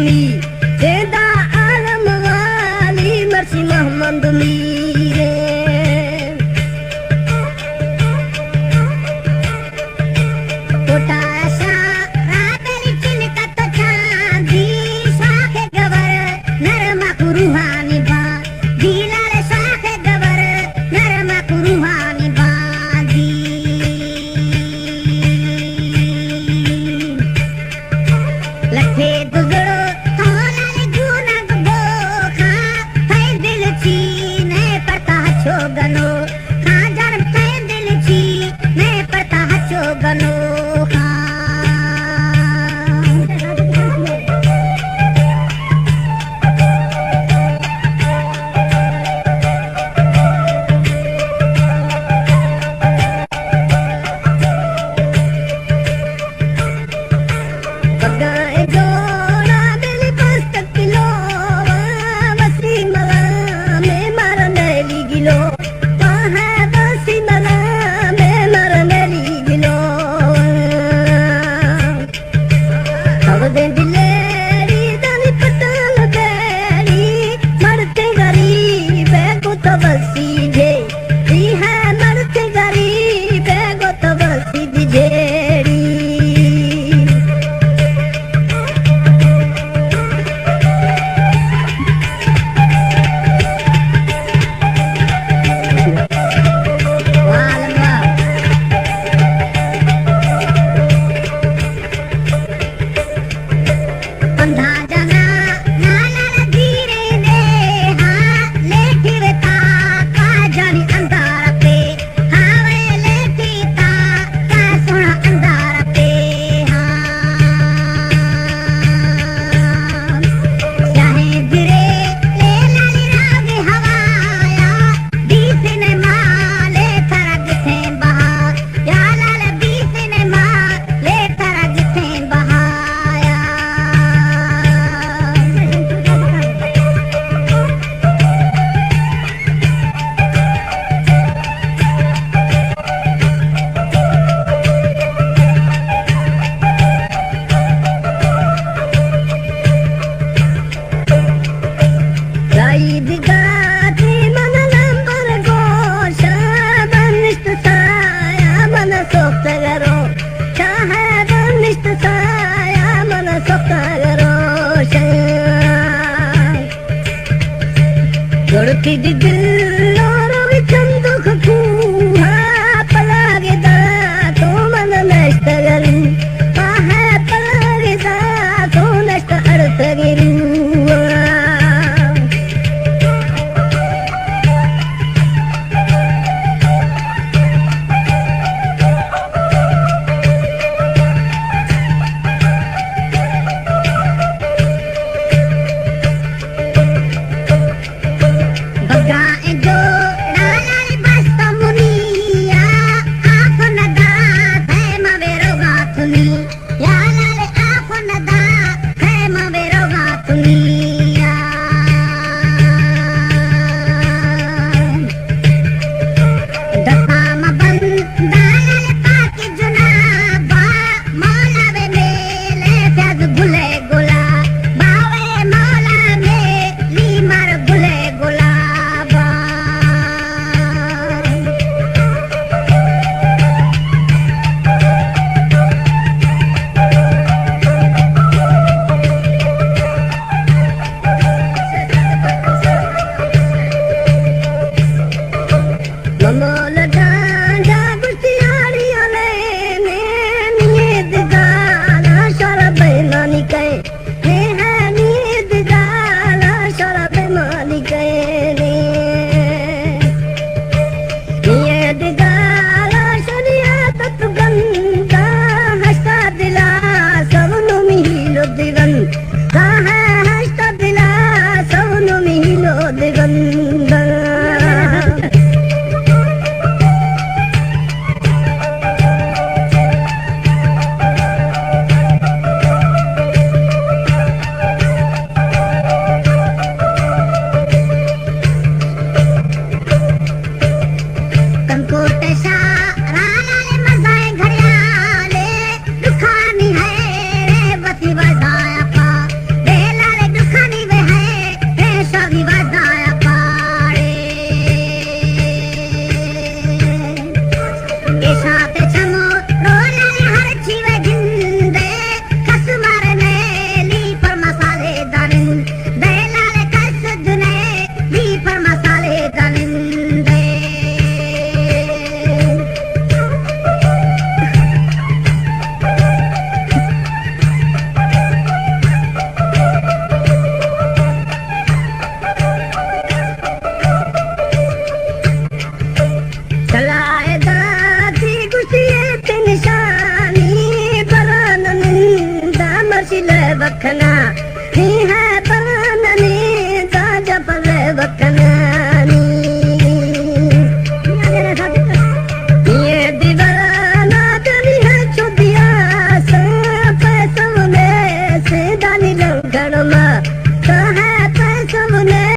मी जेदा आलम वाली मर्सी मोहम्मद मीरे कोटाशा रातली चिलकत चांदी साखे गवर नरमा कुरुहानी बा दिलाले साखे गवर नरमा कुरुहानी बादी लखे दुगड़ो थोलाले गुना गो खा फै दिल छी ने पता छो गनो खा जर फै दिल छी ने पता छो गनो खा पगाए जोड़ा दिल पस्त किलो वसी मला में मरनेली गिलो वहाँ वसी मला में मरनेली गिलो अब दे दिलेरी दानी पटल बेरी मरते गरीब को तो बसी जे दी है मरते गरीब को तो बसी दिजेरी अंधा जना नाला धीरे ने हाँ लेठी वेता का जानी अंधार पे हाँ वे लेठी ता का सोना अंधार पे हाँ चाहे गिरे ले लाली रागे हवाया बीस ने माले थरा गिथे बहा या लाल बीस ने माले थरा गिथे बहाया Raid gati mana lambar gosha banist saya mana sokta garo chahe banist saya mana sokta garo gurti di dil oro vi chandu khu ha palage da to mana nashta garu ha palage da to nashta artha garu बगाए शिले बखना ही है